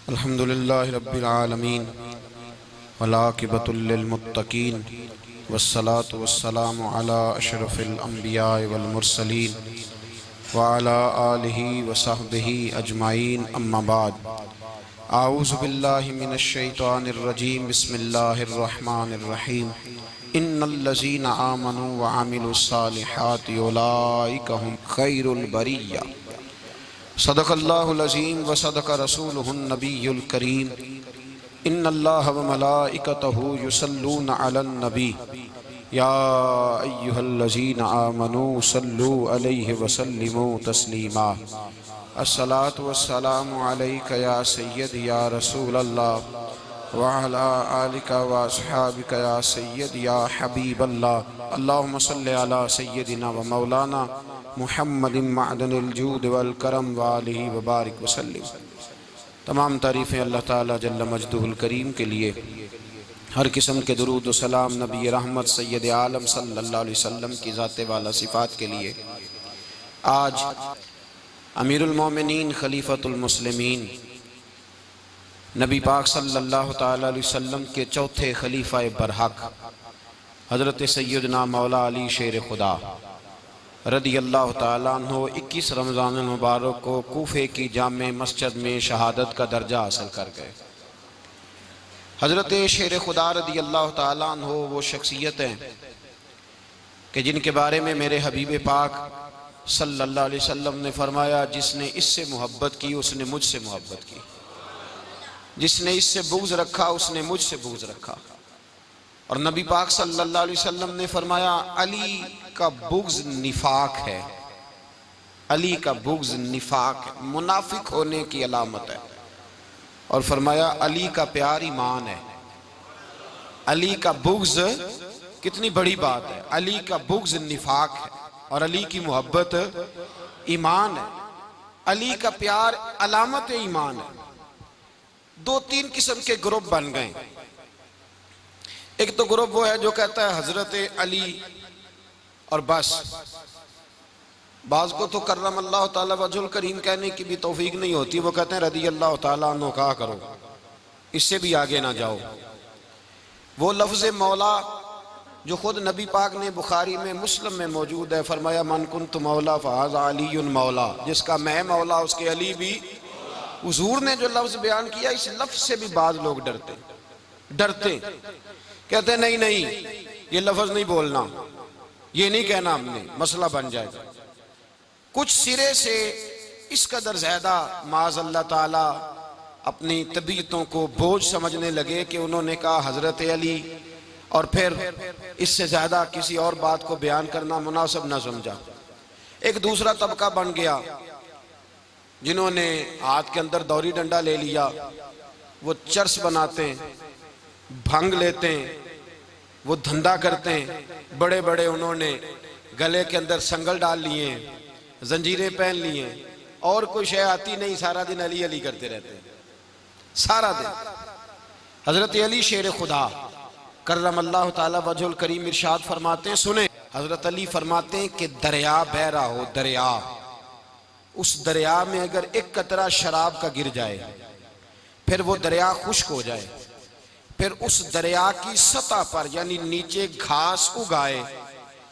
अल्हम्दुलिल्लाहि रब्बिल आलमीन वलाकिबतुल लिल मुत्तकीन वस्सलातु वस्सलामु अला अशरफिल अंबिया वल मुरसलीन व अला आलिहि व सहबिहि अजमाइन अम्मा बाद। आऊज़ु बिल्लाहि मिनश शैतानिर रजीम बिस्मिल्लाहिर रहमानिर रहीम। इन्नल्लज़ीना आमनू व अमिलुस सालिहाति उलाइका हुम खैरुल बरिय्या। सदक़ल्लाहुल अज़ीम व सदक़ रसूलुहुन नबियुल करीम। इन्नल्लाह व मलाइकतहु युसल्लूना अलन नबी या अय्युहल्लज़ीना आमनू सल्लू अलैहि व सल्लिमू तस्लीमा। अस्सलातु वस्सलामु अलैका या सय्यदी या रसूलल्लाह व अला आलिका व अस्हाबिका या सय्यदी या हबीबल्लाह। अल्लाहुम्मा सल्लि अला सय्यदिना व मौलाना मुहम्मदिन मअदनिल जूद वल करम व आलिहि व बारिक वसल्लिम। तमाम तारीफ़ें अल्लाह ताला जल्ल मजदुहुल करीम के लिए। हर किस्म के दुरूद व सलाम नबी रहमत सैयद आलम सल्लल्लाहु अलैहि वसल्लम की ज़ात वाला सिफ़ात के लिए। आज अमीरुल मोमिनीन खलीफतुल मुस्लिमीन नबी पाक सल्लल्लाहु ताला अलैहि वसल्लम के चौथे खलीफा बरहक हज़रत सैयदना मौला अली शेर खुदा रदी अल्लाह ताला अन्हो 21 रमज़ान मुबारक को कूफे की जामे मस्जिद में शहादत का दर्जा हासिल कर गए। हज़रत शेर खुदा रदी अल्लाह ताला अन्हो वो शख्सियत हैं कि जिनके बारे में मेरे हबीब पाक सल्लल्लाहु अलैहि वसल्लम ने फरमाया, जिसने इससे मोहब्बत की उसने मुझसे मोहब्बत की, जिसने इससे बुग़्ज़ रखा उसने मुझसे बुग़्ज़ रखा। और नबी पाक सल्लल्लाहु अलैहि वसल्लम ने फरमाया, अली का बुग़्ज़ निफाक है, अली का बुग़्ज़ निफाक है, मुनाफिक होने की अलामत है। और फरमाया अली का प्यार ईमान है। अली का बुग़्ज़ कितनी बड़ी बात है। अली का बुग़्ज़ निफाक है और अली की मोहब्बत ईमान है। अली का प्यार अलामत ईमान है। 2-3 किस्म के ग्रुप बन गए। एक तो ग्रुप वो है जो कहता है हजरत अली और बस। बाज़ को तो कर्रम अल्लाह ताला वजहुल करीम कहने की भी तौफीक नहीं होती, वो कहते हैं रदी अल्लाह ताला अन्हु कहा करो, इससे भी आगे ना जाओ। वो लफ्ज़ मौला जो खुद नबी पाक ने बुखारी में मुस्लिम में मौजूद है, फरमाया मन कुन्तु मौला फ़हाज़ा अलीयुन मौला, जिसका मैं मौला उसके अली भी। हुज़ूर ने जो लफ्ज़ बयान किया, इस लफ्ज़ से भी बाज़ लोग डरते कहते नहीं नहीं ये लफ्ज़ नहीं बोलना, ये नहीं कहना, हमने मसला बन जाएगा। कुछ सिरे से इस कदर ज़्यादा माज़ अल्लाह ताला अपनी तबीयतों को बोझ समझने लगे कि उन्होंने कहा हज़रत अली, और फिर इससे ज़्यादा किसी और बात को बयान करना मुनासिब न समझा। एक दूसरा तबका बन गया जिन्होंने हाथ के अंदर दौरी डंडा ले लिया, वो चर्स बनाते हैं, भंग लेते हैं, वो धंधा करते हैं। बड़े बड़े उन्होंने गले के अंदर संगल डाल लिए हैं, जंजीरें पहन लिए हैं, और कोई शय आती नहीं, सारा दिन अली अली करते रहते हैं सारा दिन। हजरत अली शेर खुदा कर्रम अल्लाह ताला वजहुल करीम इरशाद फरमाते हैं, सुने, हजरत अली फरमाते हैं कि दरिया बह रहा हो, दरिया, उस दरिया में अगर एक कतरा शराब का गिर जाए, फिर वो दरिया खुश्क हो जाए, फिर उस दरिया की सतह पर यानी नीचे घास उगाए,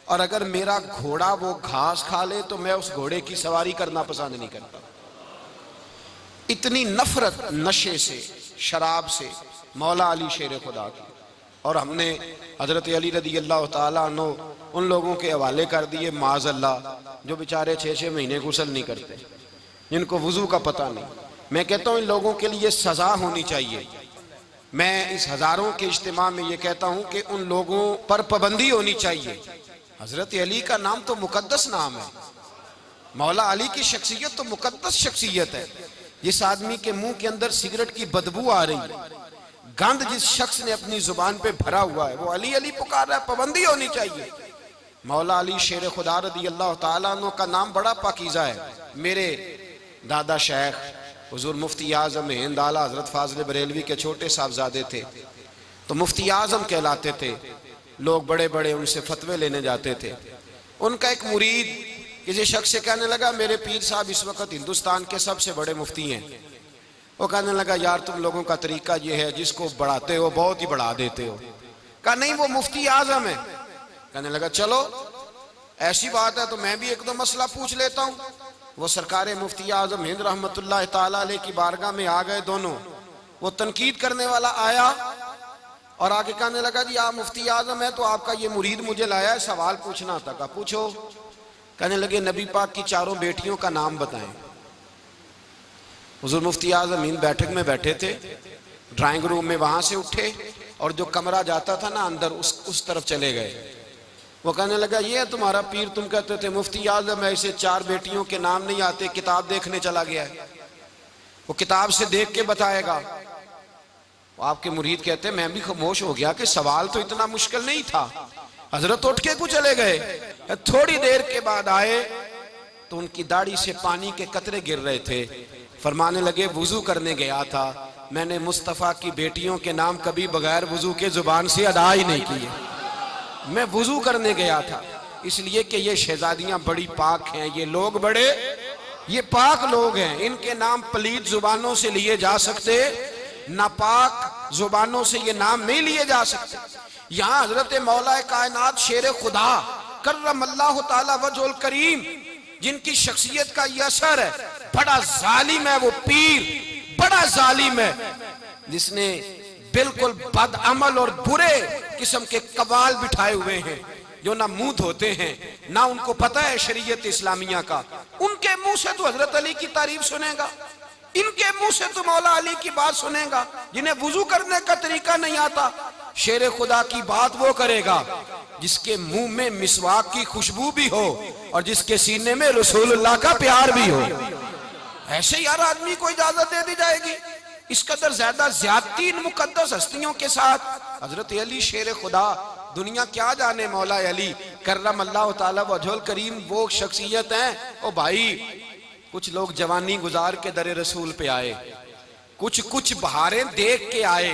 और अगर मेरा घोड़ा वो घास खा ले तो मैं उस घोड़े की सवारी करना पसंद नहीं करता। इतनी नफरत नशे से, शराब से मौला अली शेर खुदा की। और हमने हजरत अली रदी अल्लाह ताला अन्हु उन लोगों के हवाले कर दिए माज़ अल्लाह, जो बेचारे 6-6 महीने गुस्ल नहीं करते, जिनको वुज़ू का पता नहीं। मैं कहता हूँ इन लोगों के लिए सज़ा होनी चाहिए। मैं इस हज़ारों के इज्तिमा में ये कहता हूँ कि उन लोगों पर पाबंदी होनी चाहिए। हजरत अली का नाम तो मुकद्दस नाम है, मौला अली की शख्सियत तो मुकद्दस शख्सियत है। जिस आदमी के मुंह के अंदर सिगरेट की बदबू आ रही है, गंद जिस शख्स ने अपनी जुबान पे भरा हुआ है, वो अली अली पुकार रहा है, पाबंदी होनी चाहिए। मौला अली शेर खुदा रदी अल्लाह ताला अन्हु का नाम बड़ा पाकीज़ा है। मेरे दादा शेख हुजूर मुफ्ती आज़म हिंद आला हजरत फाज़िल बरेलवी के छोटे साहबजादे थे, तो मुफ्ती आज़म कहलाते थे। लोग बड़े बड़े उनसे फतवे लेने जाते थे। उनका एक मुरीद किसी शख्स से कहने लगा, मेरे पीर साहब इस वक्त हिंदुस्तान के सबसे बड़े मुफ्ती हैं, वो कहने लगा यार तुम लोगों का तरीका ये है, जिसको बढ़ाते हो बहुत ही बढ़ा देते हो। कहा नहीं वो मुफ्ती आजम है। कहने लगा चलो ऐसी बात है तो मैं भी एक दो मसला पूछ लेता हूँ। वो सरकार मुफ्ती आजम हिंद रहमतुल्लाह ताला अलैह की बारगाह में आ गए दोनों। वो तनकीद करने वाला आया और आगे कहने लगा जी आप मुफ्ती आजम है तो आपका ये मुरीद मुझे लाया है, सवाल पूछना था। कहा पूछो। कहने लगे नबी पाक की चारों बेटियों का नाम बताएं। हुजूर मुफ्ती आजम हिंद बैठक में बैठे थे, ड्राइंग रूम में वहां से उठे और जो कमरा जाता था ना अंदर उस तरफ चले गए। वो कहने लगा ये है तुम्हारा पीर, तुम कहते थे मुफ्ती आजम ऐसे चार बेटियों के नाम नहीं आते, किताब देखने चला गया है, वो किताब से देख के बताएगा। आपके मुरीद कहते मैं भी खामोश हो गया कि सवाल तो इतना मुश्किल नहीं था। हजरत उठ के कुछ चले गए। थोड़ी देर के बाद आए तो उनकी दाढ़ी से पानी के कतरे गिर रहे थे। फरमाने लगे वुजू करने गया था, मैंने मुस्तफ़ा की बेटियों के नाम कभी बगैर वुजू के जुबान से अदा ही नहीं किए। मैं वुजू करने गया था इसलिए कि ये शहजादियां बड़ी पाक हैं, ये लोग बड़े ये पाक लोग हैं, इनके नाम पलीत जुबानों से लिए जा सकते, नापाक जुबानों से ये नाम नहीं लिए जा सकते। यहाँ हजरत मौला कायनात शेर खुदा कर्रमल्लाहु ताला वजहुल करीम जिनकी शख्सियत का ये असर है, बड़ा जालिम है वो पीर, बड़ा जालिम है जिसने बिल्कुल बदअमल और बुरे किस्म के कवाल बिठाए हुए हैं जो ना मुंह धोते हैं ना उनको पता है शरीयत इस्लामिया का। उनके मुंह से तो हजरत अली की तारीफ सुनेगा, इनके मुंह से तो मौला अली की बात सुनेगा। जिन्हें वुजू करने का तरीका नहीं आता, शेर खुदा की बात वो करेगा जिसके मुंह में मिसवाक की खुशबू भी हो और जिसके सीने में रसूलुल्लाह का प्यार भी हो। ऐसे यार आदमी को इजाजत दे दी जाएगी? इस कदर ज्यादा ज्यादती इन मुकद्दस हस्तियों के साथ। हजरत अली शेर खुदा, दुनिया क्या जाने मौला अली कर्रमल्लाहु ताला वजहुल करीम वो शख्सियत हैं। ओ भाई कुछ लोग जवानी गुजार के दरे रसूल पे आए, कुछ बहारें देख के आए,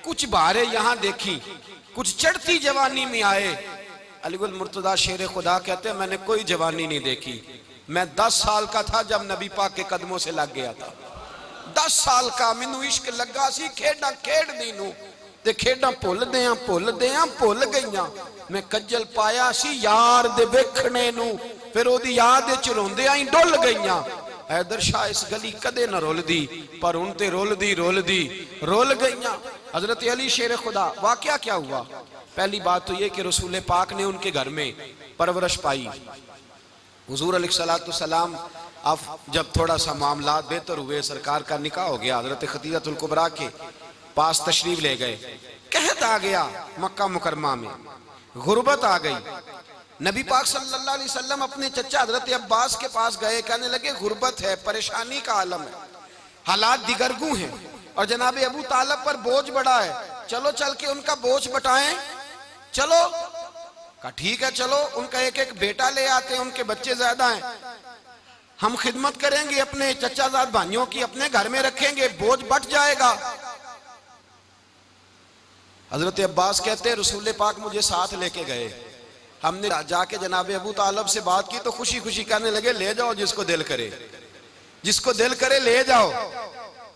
कुछ बहारें यहाँ देखी, कुछ चढ़ती जवानी में आए। अलीगुल मुर्तजा शेर खुदा कहते हैं मैंने कोई जवानी नहीं देखी, मैं 10 साल का था जब नबी पाक के कदमों से लग गया था। 10 साल का मैनू इश्क लगा सी, खेड़ा खेड़दी नू ते खेड़ा भुल गईयां। मैं कज्जल पाया सी यार दे वेखणे नू, फिर ओदी याद विच रोंदियां ही डुल गईयां। हैदर शाह इस गली कदे न रुलदी, पर हुण ते रुल गईयां। हजरत अली शेर खुदा, वाकया क्या हुआ? पहली बात तो ये कि रसूल पाक ने उनके घर में परवरिश पाई। हुजूर अलैहिस्सलाम अब जब थोड़ा सा मामला बेहतर हुए, सरकार का निकाह हो गया, हजरत खदीजतुल कुबरा के पास तशरीफ ले गए। कहत आ गया मक्का मुकरमा में, गुर्बत आ गई। नबी पाक सल्लल्लाहु अलैहि वसल्लम अपने चचा हजरत अब्बास के पास गए, कहने लगे गुर्बत है, परेशानी का आलम है, हालात दिगरगू हैं और जनाब अबू तालिब पर बोझ बड़ा है, चलो चल के उनका बोझ बटाएं। चलो कहा ठीक है चलो, उनका एक एक बेटा ले आते हैं, उनके बच्चे ज्यादा हैं, हम खिदमत करेंगे अपने चचाजाद भाइयों की, अपने घर में रखेंगे, बोझ बट जाएगा। हजरत अब्बास कहते हैं रसूल पाक मुझे साथ लेके गए, हमने जाके जनाब अबू तालिब से बात की तो खुशी खुशी कहने लगे ले जाओ जिसको दिल करे ले जाओ।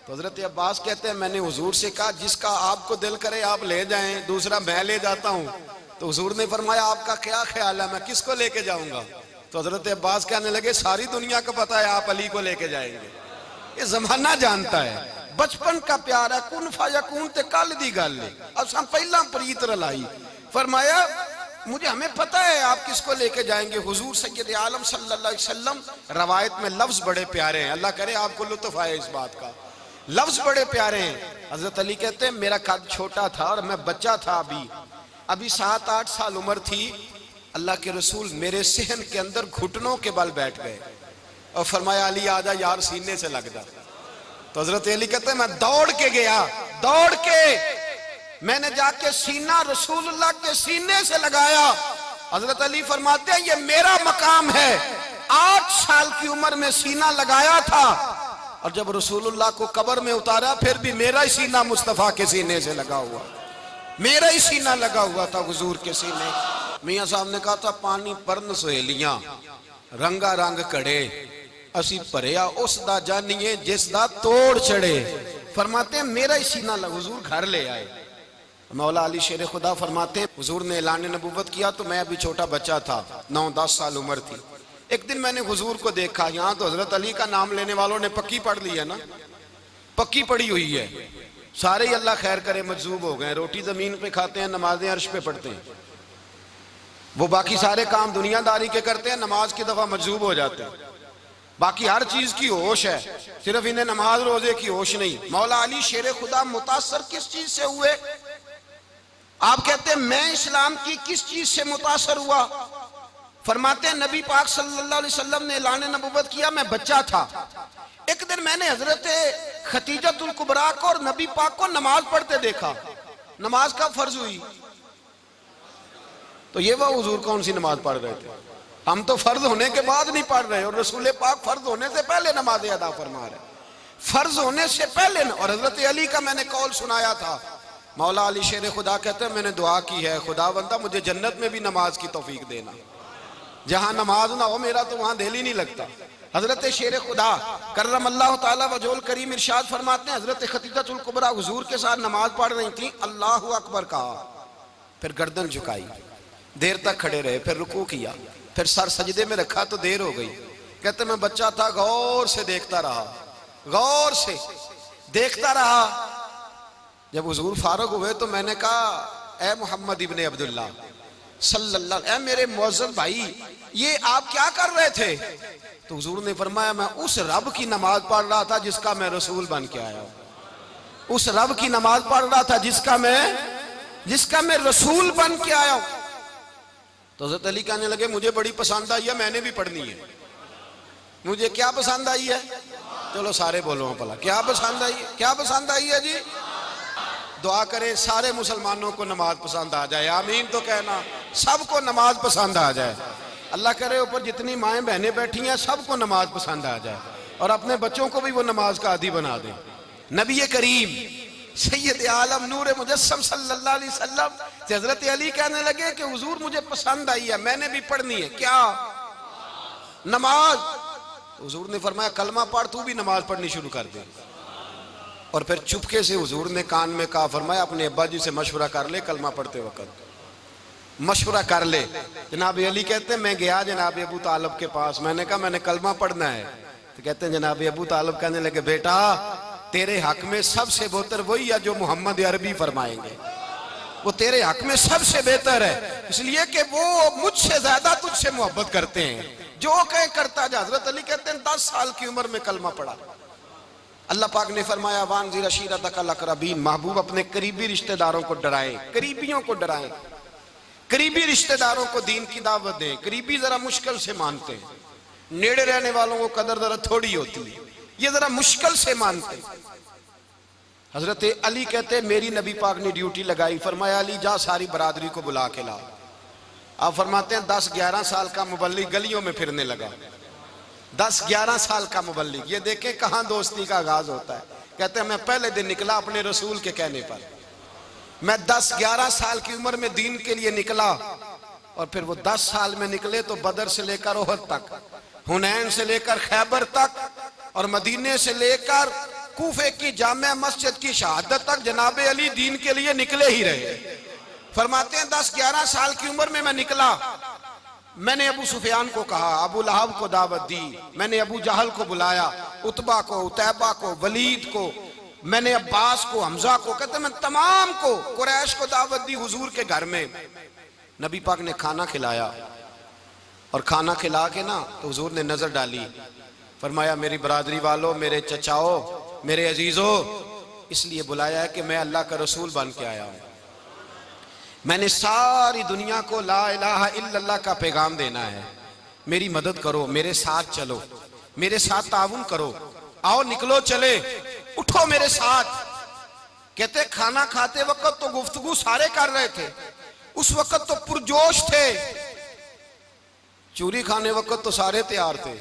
तो हजरत अब्बास कहते हैं मैंने हुजूर से कहा जिसका आपको दिल करे आप ले जाएं, दूसरा मैं ले जाता हूँ। तो हुजूर ने फरमाया आपका क्या ख्याल है, मैं किसको लेके जाऊंगा? तो हजरत अब्बास कहने लगे सारी दुनिया को पता है आप अली को लेके जाएंगे, ये जमाना जानता है, बचपन का प्यार है, कुन फायकून ते कल दी गल है, अब हम पहला प्रीत रलाई। फरमाया मुझे हमें पता है आप किसको लेके जाएंगे, हुजूर सैयद आलम सल्लल्लाहु अलैहि वसल्लम। रवायत में लफ्ज बड़े प्यारे हैं, अल्लाह करे आपको लुत्फ आए इस बात का, लफ्ज बड़े प्यारे हैं। हजरत अली कहते हैं मेरा कद छोटा था और मैं बच्चा था, अभी 7-8 साल उम्र थी, अल्लाह के रसूल मेरे सहन के अंदर घुटनों के बल बैठ गए और फरमाया अली आजा यार सीने से लग जा। तो हजरत अली कहते हैं मैं दौड़ के गया, दौड़ के मैंने जाके सीना रसूलुल्लाह के सीने से लगाया। हजरत अली फरमाते हैं ये मेरा मकाम है, 8 साल की उम्र में सीना लगाया था और जब रसूलुल्लाह को कब्र में उतारा फिर भी मेरा ही सीना मुस्तफा के सीने से लगा हुआ, मेरा ही सीना लगा हुआ था हुजूर के सीने। मियां साहब ने कहा था पानी परन सहेलियां रंगा रंग कड़े, असी भरिया उस दा जानिए जिस दा तोड़ चढ़े। फरमाते हैं मेरा ही सीना हुजूर घर ले आए। मौला अली शेर खुदा फरमाते हुजूर ने ऐलान नबूवत किया तो मैं अभी छोटा बच्चा था, 9-10 साल उम्र थी। एक दिन मैंने हुजूर को देखा, यहाँ तो हजरत अली का नाम लेने वालों ने पक्की पढ़ ली है ना, पक्की पड़ी हुई है, सारे ही अल्लाह खैर करे मजजूब हो गए। रोटी जमीन पे खाते हैं, नमाजें अर्श पे पढ़ते हैं। वो बाकी सारे काम दुनियादारी के करते हैं, नमाज की दफा मजजूब हो जाते हैं। बाकी हर चीज की होश है, सिर्फ इन्हें नमाज रोजे की होश नहीं। मौला अली शेर खुदा मुतासर किस चीज से हुए? आप कहते हैं मैं इस्लाम की किस चीज से मुतासर हुआ? फरमाते हैं नबी पाक सल्लल्लाहु अलैहि वसल्लम ने ऐलान नबूवत किया, मैं बच्चा था। एक दिन मैंने हजरत खतीजतुल कुबरा को और नबी पाक को नमाज पढ़ते देखा। नमाज कब फर्ज हुई? तो ये वह हुजूर कौन सी नमाज पढ़ रहे थे? हम तो फर्ज होने के बाद नहीं पढ़ रहे, और रसूल पाक फर्ज होने से पहले नमाज अदा फरमा रहे, फर्ज होने से पहले। और हजरत अली का मैंने कौल सुनाया था। मौला अली शेर खुदा कहते हैं मैंने दुआ की है, खुदा बंदा मुझे जन्नत में भी नमाज की तौफीक देना, जहां नमाज ना हो मेरा तो वहां दिल ही नहीं लगता। हजरत शेर खुदा करम अल्लाह ताला वजोल करीम इरशाद फरमाते हैं हजरत खतीजतुल कुबरा हुजूर के साथ नमाज पढ़ रही थी, अल्लाहु अकबर कहा, फिर गर्दन झुकाई, देर तक खड़े रहे, फिर रुकू किया, फिर सर सजदे में रखा तो देर हो गई। कहते मैं बच्चा था, गौर से देखता रहा, गौर से देखता रहा। जब हुजूर फारूक हुए तो मैंने कहा ए मोहम्मद इब्ने अब्दुल्ला सल्लल्लाहु, ए मेरे मुअज्जम भाई ये आप क्या कर रहे थे? तो हुजूर ने फरमाया मैं उस रब की नमाज पढ़ रहा था जिसका मैं रसूल बन के आया हूं। उस रब की नमाज पढ़ रहा था जिसका मैं रसूल बन के आया हूं। तो हज़रत अली कहने लगे मुझे बड़ी पसंद आई है, मैंने भी पढ़नी है। मुझे क्या पसंद आई है? चलो सारे बोलो भला, क्या पसंद आई है? क्या पसंद आई है जी? दुआ करें सारे मुसलमानों को नमाज पसंद आ जाए, आमीन तो कहना, सबको नमाज पसंद आ जाए। अल्लाह करे ऊपर जितनी माएँ बहनें बैठी हैं सबको नमाज पसंद आ जाए, और अपने बच्चों को भी वो नमाज का आदी बना दें। नबी करीम सैयद आलम नूर मुजस्सम सल्लल्लाहु अलैहि वसल्लम से हजरत अली कहने लगे कि हुजूर मुझे पसंद आई है, मैंने भी पढ़नी है। क्या? नमाज। हुजूर ने फरमाया कलमा पढ़, तू भी नमाज पढ़नी शुरू कर दे। और फिर चुपके से हुजूर ने कान में कहा, फरमाया अपने अब्बा जी से मशवरा कर ले, कलमा पढ़ते वक्त मशवरा कर ले। जनाब अली कहते हैं मैं गया जनाब अबू तालिब के पास, मैंने कहा मैंने कलमा पढ़ना है। तो कहते हैं जनाब अबू तालिब कहने लगे बेटा तेरे हक में सबसे बेहतर वही है जो मोहम्मद अरबी फरमाएंगे, वो तेरे हक में सबसे बेहतर है, इसलिए कि वो मुझसे ज्यादा तुझसे मोहब्बत करते हैं, जो कहे करता जा। हजरत अली कहते हैं 10 साल की उम्र में कलमा पढ़ा। अल्लाह पाक ने फरमाया वानज़िर अशीरतकल अक़रबीन, महबूब अपने करीबी रिश्तेदारों को डराएं, करीबियों को डराएं, करीबी रिश्तेदारों को दीन की दावत दें। करीबी जरा मुश्किल से मानते हैं, नेड़े रहने वालों को कदर जरा थोड़ी होती है, ये जरा मुश्किल से मानते हैं। हजरत अली कहते मेरी नबी पाक ने ड्यूटी लगाई, फरमाया अली जा सारी बरादरी को बुला के ला। आप फरमाते हैं 10-11 साल का मुबल्लिग गलियों में फिरने लगा, 10-11 साल का मुबल्लिग। ये देखें कहां दोस्ती का आगाज होता है। कहते हैं मैं पहले दिन निकला अपने रसूल के कहने पर, मैं 10-11 साल की उम्र में दीन के लिए निकला, और फिर वो 10 साल में निकले तो बदर से लेकर ओहद तक, हुनैन से लेकर खैबर तक, और मदीने से लेकर कूफे की जामिया मस्जिद की शहादत तक जनाब अली दीन के लिए निकले ही रहे। फरमाते हैं 10-11 साल की उम्र में मैं निकला, मैंने अबू सुफियान को कहा, अबू लहब को दावत दी, मैंने अबू जहल को बुलाया, उतबा को, उतैबा को, वलीद को, मैंने अब्बास को, हमजा को, कहते मैं तमाम को, कुरैश को दावत दी हुजूर के घर में। नबी पाक ने खाना खिलाया, और खाना खिला के ना तो हुजूर ने नजर डाली, फरमाया मेरी बरादरी वालों, मेरे चचाओ, मेरे अजीजों, इसलिए बुलाया है कि मैं अल्लाह का रसूल बन के आया हूं। मैंने सारी दुनिया को ला इलाहा इल्लल्लाह का पैगाम देना है, मेरी मदद करो, मेरे साथ चलो, मेरे साथ ताउन करो, आओ निकलो चले, उठो मेरे साथ। कहते खाना खाते वक्त तो गुफ्तगू सारे कर रहे थे, उस वक्त तो पुरजोश थे, चूरी खाने वक्त तो सारे तैयार थे,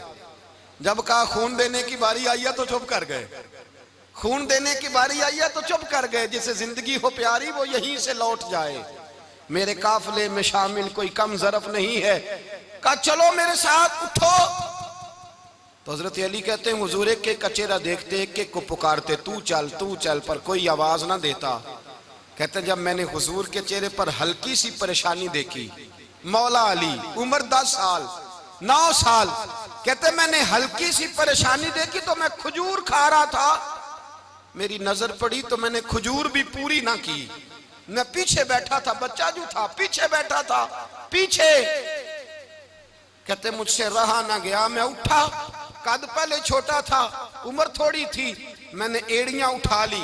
जब कहा खून देने की बारी आई है तो चुप कर गए, खून देने की बारी आई है तो चुप कर गए। जिसे जिंदगी हो प्यारी वो यहीं से लौट जाए, मेरे काफिले में शामिल कोई कम ज़रफ नहीं है। कहा चलो मेरे साथ उठो। तो हजरत अली कहते हैं हुजूर एक एक का चेहरा देखते एक एक को पुकारते तू चल, पर कोई आवाज ना देता। कहते जब मैंने हुजूर के चेहरे पर हल्की सी परेशानी देखी, मौला अली उम्र 10 साल 9 साल, कहते मैंने हल्की सी परेशानी देखी तो मैं खजूर खा रहा था, मेरी नजर पड़ी तो मैंने खजूर भी पूरी ना की, मैं पीछे बैठा था, बच्चा जो था पीछे बैठा था पीछे। कहते मुझसे रहा ना गया, मैं उठा, कद पहले छोटा था उम्र थोड़ी थी, मैंने एड़ियां उठा ली,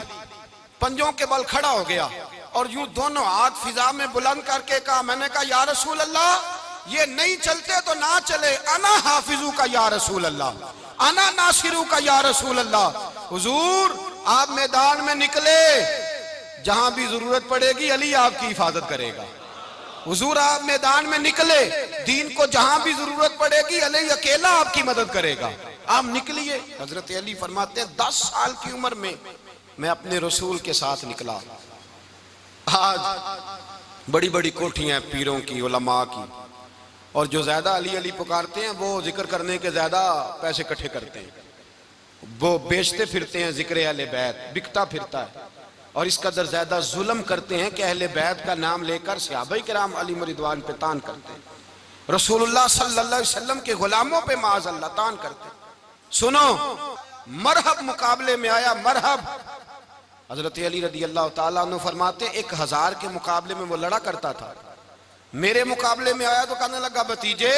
पंजों के बल खड़ा हो गया और यूं दोनों हाथ फिजा में बुलंद करके कहा, मैंने कहा या रसूल अल्लाह ये नहीं चलते तो ना चले, अना हाफिजू का या रसूल अल्लाह, अना नासिरू का या रसूल अल्लाह। हुजूर आप मैदान में निकले, जहां भी जरूरत पड़ेगी अली आपकी हिफाजत करेगा। हुजूर आप मैदान में निकले, दीन को जहां भी जरूरत पड़ेगी अली अकेला आपकी मदद करेगा, आप निकलिए। हजरत अली फरमाते हैं 10 साल की उम्र में मैं अपने रसूल के साथ निकला। आज बड़ी बड़ी कोठियां पीरों की, उलमा की, और जो ज्यादा अली अली पुकारते हैं वो जिक्र करने के ज्यादा पैसे इकट्ठे करते हैं, वो बेचते फिरते हैं, जिक्र अहले बैत बिकता फिरता है, और इस कदर ज्यादा जुल्म करते हैं कि अहले बैत का नाम लेकर सहाबा किराम अली रिदवान पे तान करते हैं, रसूलुल्लाह सल्लल्लाहु अलैहि वसल्लम के गुलामों पे माज़अल्लाह तान करते हैं। सुनो, मरहब मुकाबले में आया, मरहब। हजरत अली रदी अल्लाह ताला अन्हु फरमाते 1000 के मुकाबले में वो लड़ा करता था, मेरे मुकाबले में आया तो कहने लगा भतीजे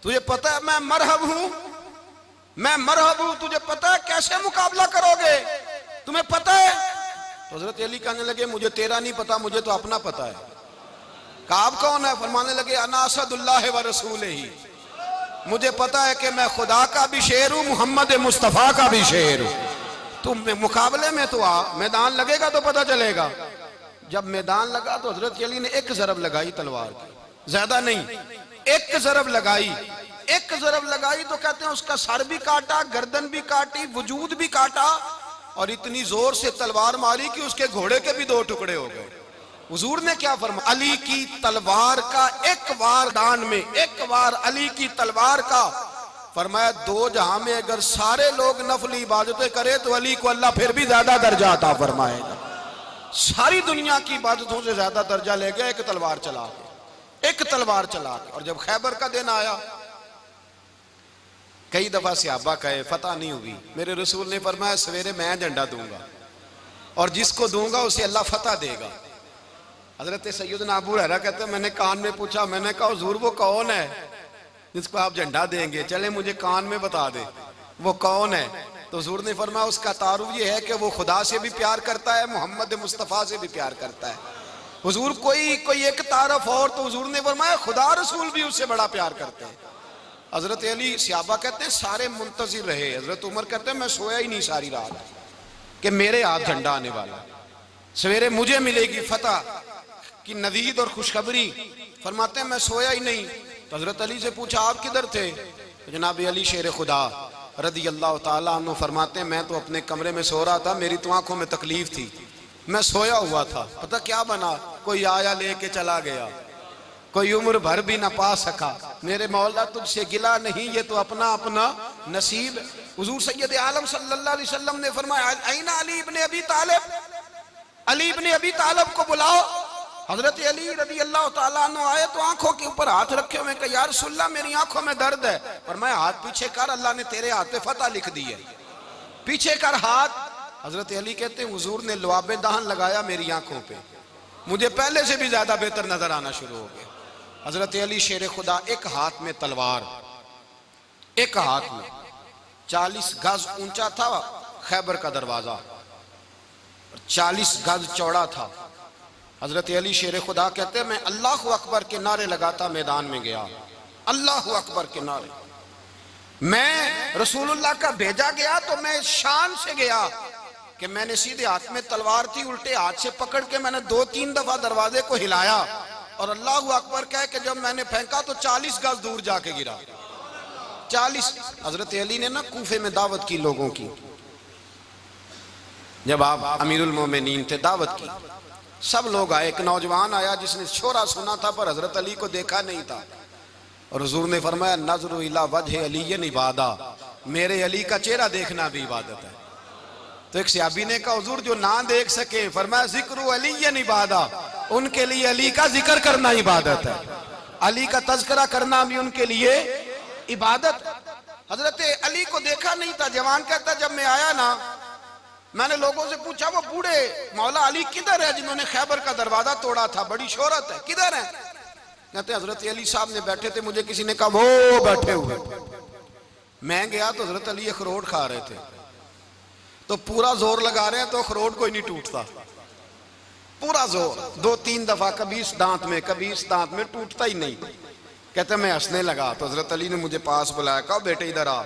तुझे पता है मैं मरहब हूं, मैं मरहब हूं, तुझे पता है कैसे मुकाबला करोगे, तुम्हें पता है? तो हजरत अली कहने लगे मुझे तेरा नहीं पता, मुझे तो अपना पता है। काब कौन है? फरमाने लगे अना असदुल्लाह व रसूल ही, मुझे पता है कि मैं खुदा का भी शेर हूं, मोहम्मद मुस्तफा का भी शेर हूं। तुम मुकाबले में तो आ, मैदान लगेगा तो पता चलेगा। जब मैदान लगा तो हजरत अली ने एक जरब लगाई तलवार की, ज्यादा नहीं, एक जरब लगाई, एक जरब लगाई तो कहते हैं उसका सर भी काटा, गर्दन भी काटी, वजूद भी काटा, और इतनी जोर से तलवार मारी कि उसके घोड़े के भी 2 टुकड़े हो गए। हुजूर ने क्या फरमाया? अली की तलवार का एक वार दान में, एक वार अली की तलवार का, फरमाया 2 जहां में अगर सारे लोग नफली इबादतें करे तो अली को अल्लाह फिर भी ज्यादा दर्जा अता फरमाएगा। सारी दुनिया की इबादतों से ज्यादा दर्जा ले गया एक तलवार चला के, एक तलवार चला के। और जब खैबर का दिन आया, कई दफा सहाबा कहे फतह नहीं हुई, मेरे रसूल ने फरमाया सवेरे मैं झंडा दूंगा और जिसको दूंगा उसे अल्लाह फतह देगा। हजरत सैयदना अबू हुरैरा कहते हैं मैंने कान में पूछा, मैंने कहा हुजूर वो कौन है जिसको आप झंडा देंगे, चले मुझे कान में बता दे वो कौन है। तो हुजूर ने फरमाया उसका तारुफ ये है कि वो खुदा से भी प्यार करता है, मोहम्मद मुस्तफ़ा से भी प्यार करता है। हुजूर कोई एक तारफ और, तो हुजूर ने फरमाया खुदा रसूल भी उससे बड़ा प्यार करते हैं। हजरत अली सहाबा कहते हैं सारे मुंतजिर रहे, हजरत उमर कहते हैं मैं सोया ही नहीं सारी रात कि मेरे हाथ झंडा आने वाला, सवेरे मुझे मिलेगी फतह की नवीद और खुशखबरी। फरमाते हैं मैं सोया ही नहीं। तो हजरत अली से पूछा आप किधर थे? तो जनाब अली शेर खुदा रदी अल्लाह ताला अन्हु फरमाते हैं मैं तो अपने कमरे में सो रहा था, मेरी तो आंखों में तकलीफ थी, मैं सोया हुआ था, पता क्या बना, कोई आया लेके चला गया, कोई उम्र भर भी ना पा सका। मेरे मौला तुझसे गिला नहीं, ये तो अपना अपना नसीब। हुजूर सैयद आलम सल्लल्लाहु अलैहि वसल्लम ने फरमाया ऐना अली इब्ने अबी तालिब, अली इब्ने अबी तालिब को बुलाओ। हजरत अली रदी अल्लाह ताला अन्हु आए तो आंखों के ऊपर हाथ रखे हुए, कहा या रसूलल्लाह मेरी आंखों में दर्द है। फरमाया हाथ पीछे कर, अल्लाह ने तेरे हाथ पे फतह लिख दी है, पीछे कर हाथ। हजरत अली कहते हैं हुजूर ने लुआबे दहन लगाया मेरी आंखों पे, मुझे पहले से भी ज्यादा बेहतर नजर आना शुरू हो गया। हजरत अली शेर खुदा, एक हाथ में तलवार, एक हाथ में 40 गज ऊंचा था खैबर का दरवाजा, 40 गज चौड़ा था। हजरत अली शेर खुदा कहते हैं मैं अल्लाह अकबर के नारे लगाता मैदान में गया, अल्लाह अकबर के नारे। मैं रसूलुल्लाह का भेजा गया तो मैं शान से गया कि मैंने सीधे हाथ में तलवार थी, उल्टे हाथ से पकड़ के मैंने 2-3 दफा दरवाजे को हिलाया और अल्लाह अकबर कह के जब मैंने फेंका तो 40 गज दूर जाके गिरा। 40। हजरत अली ने ना कूफे में दावत की लोगों की, जब आप अमीरुल मोमिनीन थे, दावत की, सब लोग आए। एक नौजवान आया जिसने शोरा सुना था पर हजरत अली को देखा नहीं था। और हुजूर ने फरमाया नज़रु इला वजह अली इबादा, मेरे अली का चेहरा देखना भी इबादत है। तो एक सहाबी ने कहा हुजूर जो ना देख सके, फरमाया जिक्र अली इबादा, उनके लिए अली का जिक्र करना इबादत है, अली का तज़किरा करना भी उनके लिए इबादत। हजरत अली को देखा नहीं था। जवान कहता जब मैं आया ना, मैंने लोगों से पूछा वो बूढ़े मौला अली किधर है जिन्होंने खैबर का दरवाजा तोड़ा था, बड़ी शोहरत है, किधर है? कहते हजरत अली साहब ने बैठे थे, मुझे किसी ने कहा वो बैठे हुए। मैं गया तो हजरत अली अखरोट खा रहे थे, तो पूरा जोर लगा रहे हैं तो अखरोट कोई नहीं टूटता, पूरा जोर 2-3 दफा, कभी इस दांत में कभी इस दांत में, टूटता ही नहीं। कहते मैं हंसने लगा तो हजरत अली ने मुझे पास बुलाया, कहा बेटे इधर आ।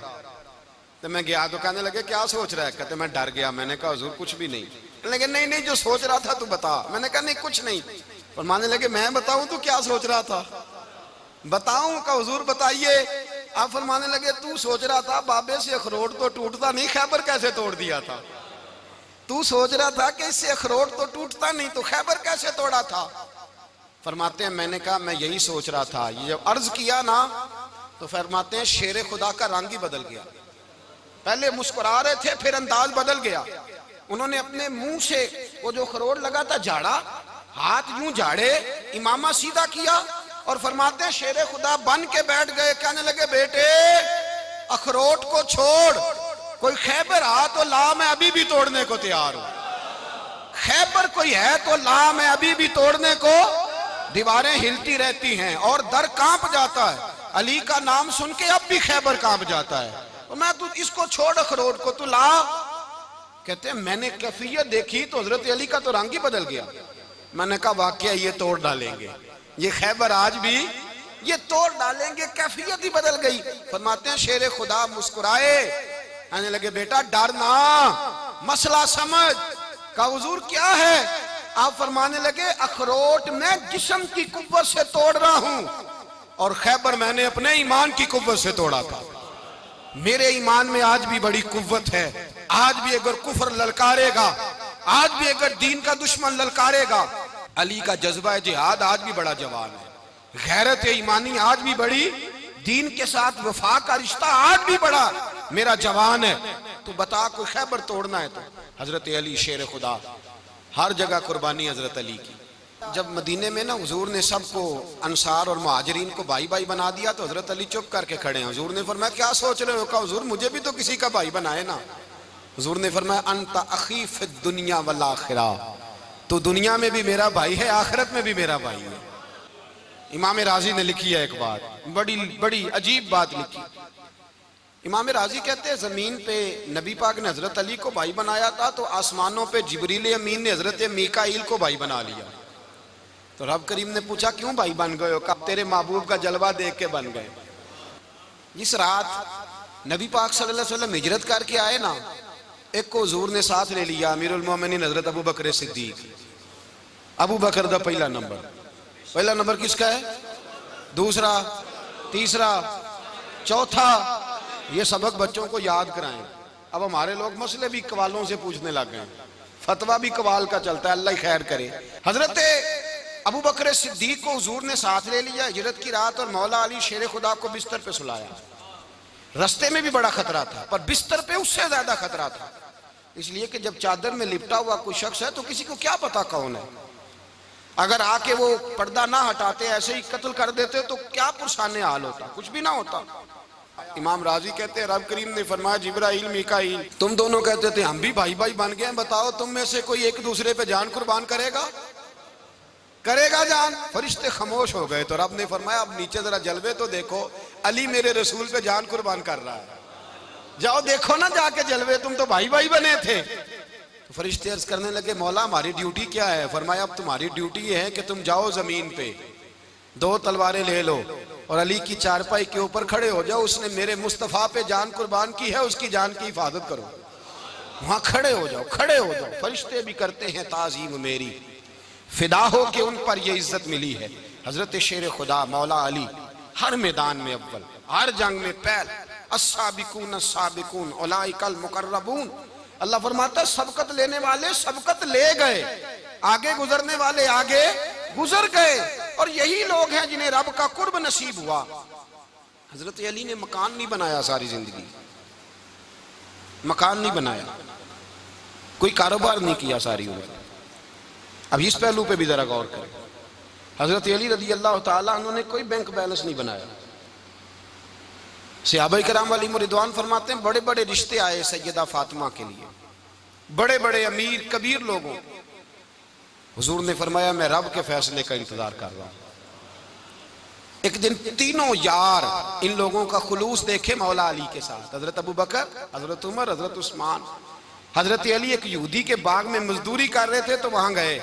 तो मैं गया तो कहने लगे क्या सोच रहा है? कहते मैं डर गया। मैंने कहा हुजूर कुछ भी नहीं। लेकिन नहीं नहीं जो सोच रहा था तू बता। मैंने कहा नहीं कुछ नहीं। और मानने लगे मैं बताऊं तू क्या सोच रहा था? बताऊं? का हुजूर बताइए। आप फरमाने लगे तू सोच रहा था बाबे से अखरोट तो टूटता नहीं, खैबर कैसे तोड़ दिया था? तू सोच रहा था कि इससे अखरोट तो टूटता नहीं, तो खैबर कैसे तोड़ा था? फरमाते हैं मैंने कहा मैं यही सोच रहा था। ये जब अर्ज किया ना तो फरमाते हैं शेर खुदा का रंग ही बदल गया। पहले मुस्कुरा रहे थे, फिर अंदाज बदल गया। उन्होंने अपने मुंह से वो जो अखरोट लगा था झाड़ा, हाथ यूं झाड़े, इमामा सीधा किया और फरमाते हैं शेर खुदा बन के बैठ गए। कहने लगे बेटे अखरोट को छोड़, कोई खैबर आ तो ला, मैं अभी भी तोड़ने को तैयार हूं। खैबर कोई है तो ला, मैं अभी भी तोड़ने को। दीवारें हिलती रहती हैं और दर कांप जाता है। अली का नाम सुन के अब भी खैबर कांप जाता है। तो मैं तू इसको छोड़ अखरोट को, तू ला। कहते हैं मैंने कैफियत देखी तो हजरत अली का तो रंग ही बदल गया। मैंने कहा वाकया ये तोड़ डालेंगे, ये खैबर आज भी ये तोड़ डालेंगे, कैफियत ही बदल गई। फरमाते हैं शेर खुदा मुस्कुराए, कहने लगे बेटा डर ना, मसला समझ। का हुजूर क्या है? आप फरमाने लगे अखरोट मैं जिस्म की कुव्वत से तोड़ रहा हूं और खैबर मैंने अपने ईमान की कुव्वत से तोड़ा था। मेरे ईमान में आज भी बड़ी कुव्वत है। आज भी अगर कुफर ललकारेगा, आज भी अगर दीन का दुश्मन ललकारेगा, अली का जज्बा जिहाद आज भी बड़ा जवान है। गैरत ईमानी आज भी बड़ी, दीन के साथ वफा का रिश्ता आज भी बड़ा मेरा जवान है। तो बता कोई खैबर तोड़ना है तो हजरत अली शेर खुदा, हर जगह कुर्बानी हजरत अली की। जब मदीने में ना हुजूर ने सबको अंसार और मुहाजिरीन को भाई भाई बना दिया तो हजरत अली चुप करके खड़े हैं। हुजूर ने फरमाया क्या सोच रहे हो? कहा हुजूर मुझे भी तो किसी का भाई बनाए ना। हुजूर ने फरमाया अंता अखी फिद दुनिया वल आखिरा, तो दुनिया में भी मेरा भाई है, आखिरत में भी मेरा भाई है। इमाम राजी ने लिखी है एक बात, बड़ी बड़ी अजीब बात लिखी। इमाम राजी कहते हैं जमीन पे नबी पाक ने हजरत अली को भाई बनाया था तो आसमानों पे जिब्रील अमीन ने हजरत मीकाईल को भाई बना लिया। तो रब करीम ने पूछा क्यों भाई बन गए हो? कब तेरे महबूब का जलवा देख के बन गए। इस रात नबी पाक सल्लल्लाहु अलैहि वसल्लम हिजरत करके आए ना, एक को हुजूर ने साथ ले लिया, अमीरुल मोमिनीन हजरत अबू बकर सिद्दीक। अबू बकर दा पहला नंबर किसका है? दूसरा, तीसरा, चौथा। ये सबक बच्चों को याद कराएं। अब हमारे लोग मसले भी कवालों से पूछने लग गए, फतवा भी कवाल का चलता है, अल्लाह ही खैर करे। हजरत अबू बकर सिद्दीक को हुजूर ने साथ ले लिया हिजरत की रात और मौला अली शेर खुदा को बिस्तर पे सुलाया। रास्ते में भी बड़ा खतरा था पर बिस्तर पे उससे ज्यादा खतरा था, इसलिए कि जब चादर में लिपटा हुआ कोई शख्स है तो किसी को क्या पता कौन है। अगर आके वो पर्दा ना हटाते ऐसे ही कत्ल कर देते तो क्या पुरसाने हाल होता, कुछ भी ना होता। इमाम राजी कहते हैं रब करीम ने फरमाया जिब्राइल मीकाईल तुम दोनों कहते थे हम भी भाई भाई बन गए, बताओ तुम में से कोई एक दूसरे पे जान कुर्बान करेगा जान? फरिश्ते खामोश हो गए। तो रब ने फरमाया अब नीचे जरा जलवे तो देखो, अली मेरे रसूल पे जान कुर्बान कर रहा है, जाओ देखो ना जाके जलवे, तुम तो भाई भाई बने थे। तो फरिश्ते अर्ज करने लगे मौला हमारी ड्यूटी क्या है? फरमाया अब तुम्हारी ड्यूटी ये है कि तुम जाओ जमीन पे 2 तलवारें ले लो और अली की चारपाई के ऊपर खड़े हो जाओ, उसने मेरे मुस्तफा पे जान कुर्बान की है, उसकी जान की हिफाजत करो। वहां खड़े हो जाओ। फरिश्ते भी करते हैं ताजीम मेरी, फिदा हो के उन पर ये इज्जत मिली है। हजरत शेर खुदा मौला अली हर मैदान में अव्वल, हर जंग में पहल। अस्साबिकून अस्साबिकून उलाइकल मुकर्रबून। अल्लाह फरमाता सबकत लेने वाले सबकत ले गए, आगे गुजरने वाले आगे गुजर गए, और यही लोग हैं जिन्हें रब का कुर्ब नसीब हुआ। हजरत अली ने मकान नहीं बनाया, सारी जिंदगी मकान नहीं बनाया, कोई कारोबार नहीं किया सारी उम्र। अब इस पहलू पे भी जरा गौर करें। हजरत अली रदी अल्लाह ताला उन्होंने कोई बैंक बैलेंस नहीं बनाया। सहाबा किराम वाली रिदवान फरमाते हैं बड़े बड़े रिश्ते आए सैयदा फातिमा के लिए, बड़े बड़े अमीर कबीर लोगों। हुजूर ने फरमाया मैं रब के फैसले का इंतजार कर रहा हूं। एक दिन तीनों यार इन लोगों का खुलूस देखे मौला अली के साथ, हजरत अबू बकर, हजरत उमर, हजरत उस्मान। हजरत अली एक यहूदी के बाग में मजदूरी कर रहे थे तो वहां गए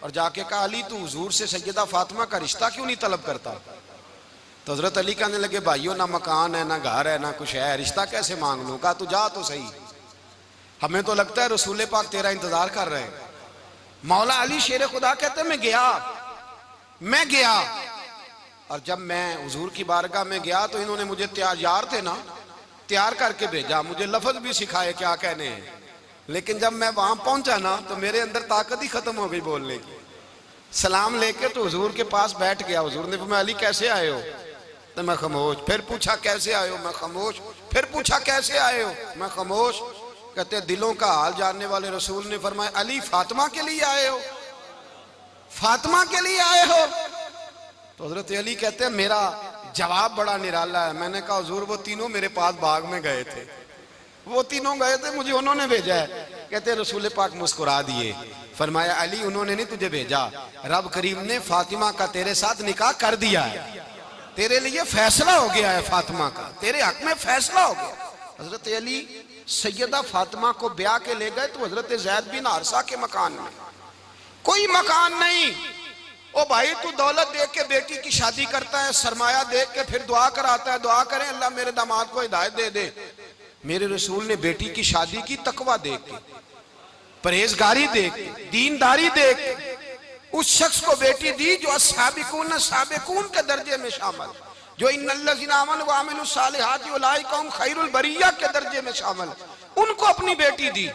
और जाके कहा अली तू हुजूर से सैयदा फातिमा का रिश्ता क्यों नहीं तलब करता? तो हजरत अली कहने लगे भाइयों ना मकान है, ना घर है, ना कुछ है, रिश्ता कैसे मांग लूं? कहा तू जा तो सही, हमें तो लगता है रसूल पाक तेरा इंतजार कर रहे हैं। मौला अली शेर खुदा कहते मैं गया और जब मैं हुजूर की बारगाह में गया तो इन्होंने मुझे यार थे ना, तैयार करके भेजा, मुझे लफ्ज भी सिखाए क्या कहने हैं। लेकिन जब मैं वहां पहुंचा ना तो मेरे अंदर ताकत ही खत्म हो गई बोलने की। सलाम लेके तो हुजूर के पास बैठ गया। हुजूर ने फरमाया अली कैसे आए हो? तो मैं खामोश। फिर पूछा कैसे आए हो? मैं खामोश। फिर पूछा कैसे आए हो? मैं खामोश। कहते दिलों का हाल जानने वाले रसूल ने फरमाया अली फातिमा के लिए आए हो? फातिमा के लिए आए हो? तो हजरत अली कहते हैं मेरा जवाब बड़ा निराला है। मैंने कहा हुजूर वो तीनों मेरे पास बाग में गए थे, वो तीनों गए थे, मुझे उन्होंने भेजा है। कहते रसूल पाक मुस्कुरा दिए, फरमाया अली उन्होंने नहीं तुझे भेजा, रब करीम ने फातिमा का तेरे साथ निकाह कर दिया है, तेरे लिए फैसला हो गया है, फातिमा का तेरे हक में फैसला हो गया। हजरत अली सैयदा फातिमा को ब्याह के ले गए तो हजरत ज़ैद बिन हारिसा के मकान में, कोई मकान नहीं। ओ भाई तू दौलत देख के बेटी की शादी करता है, सरमाया देख के फिर दुआ कराता है, दुआ करें अल्लाह मेरे दामाद को हिदायत दे दे। मेरे रसूल ने बेटी की शादी की तकवा देख के, परहेजगारी देख के, दीनदारी देख के उस शख्स को बेटी दी जो अस्साबिकून साबिकून के दर्जे में शामिल, जो इन्नल्लज़ीना आमनू व अमिलुस सालिहाति उलाइका हुम खैरुल बरिया के दर्जे में शामिल, उनको अपनी बेटी दी।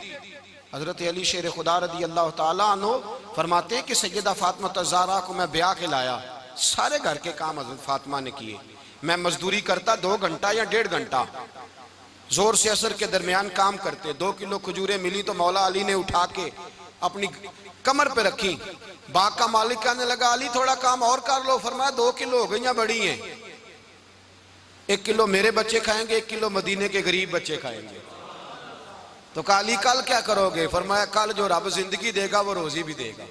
हजरत अली शेर खुदा रदी अल्लाह ताला अन्हु फरमाते हैं कि सैयदा फातिमा ज़हरा को मैं ब्याह के लाया, सारे घर के काम हजरत फातिमा ने किए। मैं मजदूरी करता 2 घंटा या 1.5 घंटा, जोर से असर के दरमियान काम करते। 2 किलो खजूरें मिली तो मौला अली ने उठा के अपनी कमर पे रखी। बाग का मालिक कहने लगा अली थोड़ा काम और कर लो। फरमाया 2 किलो हो गई या बड़ी हैं, 1 किलो मेरे बच्चे खाएंगे, 1 किलो मदीने के गरीब बच्चे खाएंगे। तो कहा अली कल क्या करोगे? फरमाया कल जो रब जिंदगी देगा वो रोजी भी देगा।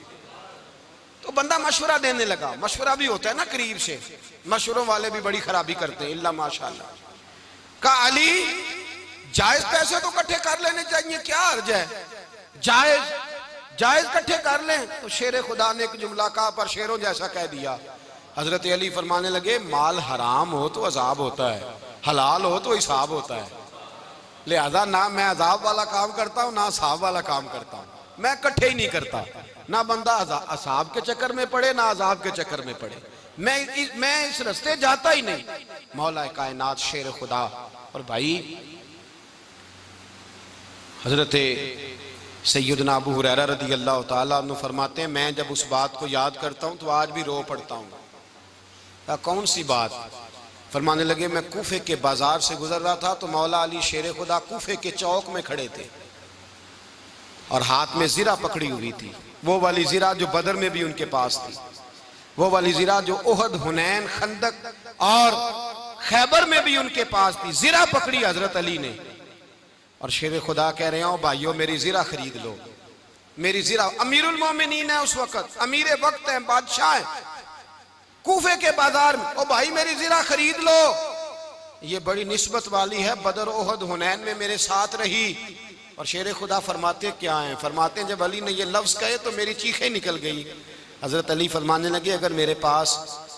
तो बंदा मशवरा देने लगा। मशवरा भी होता है ना करीब से, मशवरों वाले भी बड़ी खराबी करते हैं इल्ला माशाअल्लाह। कहा अली जायज पैसे तो इकट्ठे कर लेने चाहिए, क्या अर्ज है, जायज इकट्ठे कर लें। तो शेर खुदा ने एक जुमला कहा पर शेरों जैसा कह दिया। हजरत अली फरमाने लगे माल हराम हो तो अजाब होता है, हलाल हो तो हिसाब होता है, लिहाजा ना मैं अजाब वाला काम करता हूँ ना हिसाब वाला काम करता हूँ, मैं इकट्ठे ही नहीं करता। ना बंदा असाब के चक्कर में पड़े ना अजाब के चक्कर में पड़े, मैं इस रास्ते जाता ही नहीं। मौला कायनात शेर खुदा। और भाई हजरत सैयदना अबू हुरैरा रदी अल्लाह ताला अन्हु फरमाते हैं मैं जब उस बात को याद करता हूँ तो आज भी रो पड़ता हूँ। कौन सी बात? फरमाने लगे मैं कूफे के बाजार से गुजर रहा था तो मौला अली शेर खुदा कूफे के चौक में खड़े थे और हाथ में जीरा पकड़ी हुई थी, वो वाली जीरा जो बदर में भी उनके पास थी, वो वाली जीरा जो ओहद, हुनैन, खंदक और खैबर में भी उनके पास थी। जीरा पकड़ी हजरत अली ने और शेर खुदा कह रहे हो भाइयों मेरी जीरा खरीद लो, मेरी जीरा। अमीरुल मोमिनीन है उस वक्त, अमीर वक्त है, बादशाह है, कूफे के बाजार में। ओ भाई मेरी जीरा खरीद लो, ये बड़ी निस्बत वाली है, बदर, ओहद, हुनैन में मेरे साथ रही। और शेर खुदा फरमाते क्या हैं? फरमाते हैं जब अली ने ये लफ्ज कहे तो मेरी चीखें निकल गई। हजरत अली फरमाने लगे अगर मेरे पास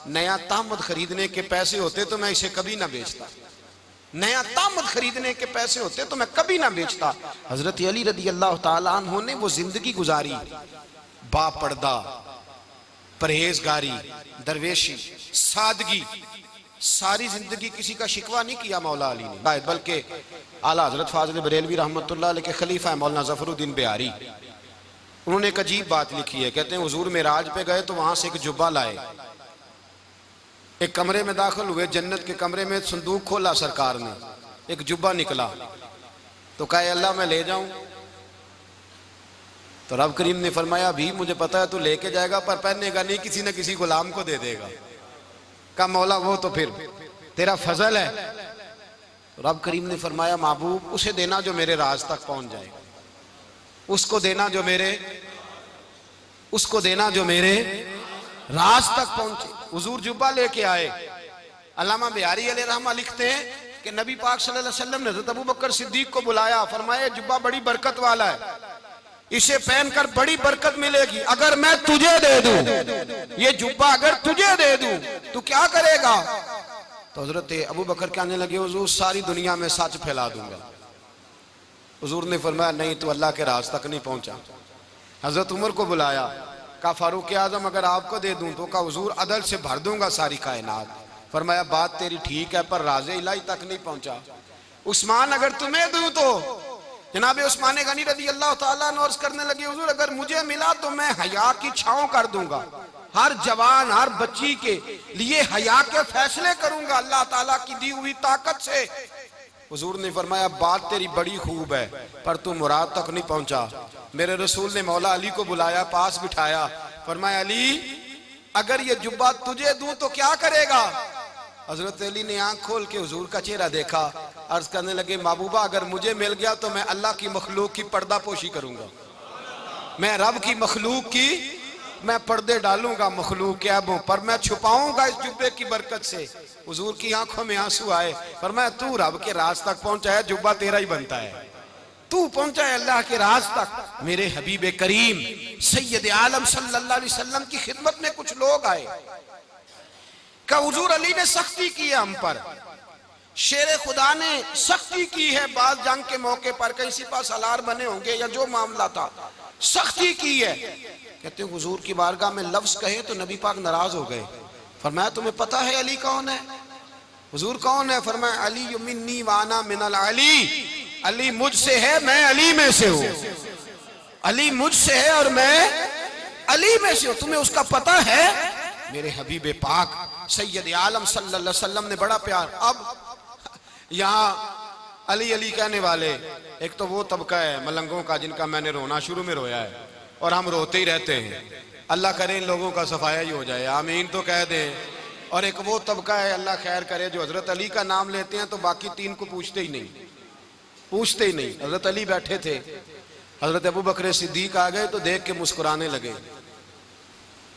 नया तामद खरीदने के पैसे होते तो मैं इसे कभी ना बेचता, नया तामद खरीदने के पैसे होते तो मैं कभी ना बेचता। हजरत अली रदी अल्लाह ताला अन्हु ने वो जिंदगी गुजारी, बापर्दा, परहेजगारी, दरवेशी, सादगी, सारी जिंदगी किसी का शिकवा नहीं किया मौला अली ने। बल्कि आला हजरत फाजिल बरेलवी रहमतुल्लाह अलैह के खलीफा है मौलाना ज़फरुद्दीन बिहारी, उन्होंने एक अजीब बात लिखी है। कहते हैं हुजूर मेराज पे गए तो वहां से एक जुब्बा लाए, एक कमरे में दाखिल हुए, जन्नत के कमरे में संदूक खोला सरकार ने, एक जुब्बा निकला। तो कहा अल्लाह मैं ले जाऊं? तो रब करीम ने फरमाया भी मुझे पता है तू लेके जाएगा पर पहनेगा नहीं, किसी न किसी गुलाम को दे देगा। कहा मौला वो तो फिर तेरा फजल है। तो रब करीम ने फरमाया महबूब उसे देना जो मेरे राज तक पहुंच जाए, उसको देना जो मेरे राज तक पहुंचे। हुजूर जुब्बा लेके आए। अल्लामा बिहारी अलैहिर्रहमा लिखते हैं कि नबी पाक सल्लल्लाहु अलैहि वसल्लम ने हज़रत अबू बकर सिद्दीक को बुलाया, फरमाया जुब्बा बड़ी बरकत वाला है, इसे पहनकर बड़ी बरकत मिलेगी। अगर मैं तुझे दे दूं, ये जुब्बा अगर तुझे दे दूं तो क्या करेगा? तो हजरत अबू बकर कहने लगे हुजूर सारी दुनिया में सच फैला दूंगा। हुजूर ने फरमाया नहीं, तू अल्लाह के राज तक नहीं पहुंचा। हजरत उमर को बुलाया, कहा फारूक आजम अगर आपको दे दूं तो? कहा हुजूर अदल से भर दूंगा सारी कायनात। फरमाया बात तेरी ठीक है पर राज़े इलाही तक नहीं पहुंचा। उस्मान अगर तुम्हें दूं तो? जनाब उस्मान गनी रज़ी अल्लाह ताला अन्हु अर्ज़ करने लगे हुजूर अगर मुझे मिला तो मैं हया की छांव कर दूंगा, हर जवान हर बच्ची के लिए हया के फैसले करूंगा अल्लाह ताला की दी हुई ताकत से। हुजूर ने फरमाया बात तेरी बड़ी खूब है पर तू मुराद तक नहीं पहुंचा। मेरे रसूल ने मौला अली को बुलाया, पास बिठाया, फरमाया अली अगर ये जुब्बा तुझे दूं तो क्या करेगा? हजरत अली ने आंख खोल के हुजूर का चेहरा देखा, अर्ज करने लगे महबूबा अगर मुझे मिल गया तो मैं अल्लाह की मखलूक की पर्दा पोशी करूंगा, मैं रब की मखलूक की मैं पर्दे डालूंगा मखलूक के ऐबों पर, मैं छुपाऊंगा इस जुब्बे की बरकत से। हुजूर की आंखों में आंसू आए, फरमाया तू रब के राज तक पहुंचा है, जुब्बा तेरा ही बनता है, तू पहुंचा है अल्लाह के राज तक। मेरे हबीब करीम सैयद आलम सल्लल्लाहु अलैहि वसल्लम की खिदमत में कुछ लोग आए, का हुजूर अली ने सख्ती की है हम पर, शेर खुदा ने सख्ती की है, बात जंग के मौके पर कहीं सिपा सालार बने होंगे या जो मामला था सख्ती की है। कहते हैं हुजूर की बारगाह में लफ्ज कहे तो नबी पाक नाराज हो गए। फरमाया तुम्हें पता है अली कौन है? हुजूर कौन है? फरमाया अली मिन्नी वाना मिनल अली, अली मुझसे है मैं अली में से हूं, अली मुझसे है और मैं अली में से हूं, तुम्हें उसका पता है? मेरे हबीब पाक सैयद आलम सल्लल्लाहु अलैहि वसल्लम ने बड़ा प्यार। अब यहाँ अली अली कहने वाले एक तो वो तबका है मलंगों का जिनका मैंने रोना शुरू में रोया है और हम रोते ही रहते हैं, अल्लाह करे इन लोगों का सफाया ही हो जाए, आमीन तो कह दे। और एक वो तबका है अल्लाह खैर करे जो हजरत अली का नाम लेते हैं तो बाकी तीन को पूछते ही नहीं। हजरत अली बैठे थे, हजरत अबू बकर सिद्दीक आ गए तो देख के मुस्कुराने लगे।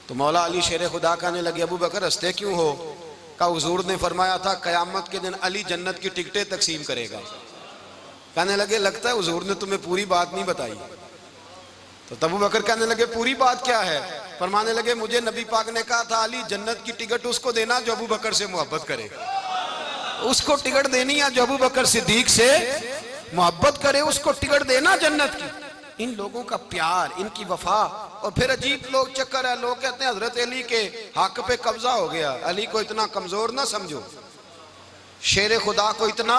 तो मौला अली शेर खुदा कहने लगे अबू बकर हंसते क्यों हो? का हुजूर ने फरमाया था कयामत के दिन अली जन्नत की टिकटें तकसीम करेगा। कहने लगे लगता है हुजूर ने तुम्हें पूरी बात नहीं बताई। तो अबू बकर कहने लगे पूरी बात क्या है? फरमाने लगे मुझे नबी पाक ने कहा था अली जन्नत की टिकट उसको देना जो अबू बकर से मोहब्बत करे, उसको टिकट देनी है जो अबू बकर सिद्दीक से मोहब्बत करे, उसको टिकट देना जन्नत की। इन लोगों का प्यार, इनकी वफा। और फिर अजीब लोग चक्कर है, लोग कहते हैं हजरत अली के हक पे कब्जा हो गया। अली को इतना कमजोर ना समझो, शेर खुदा को इतना,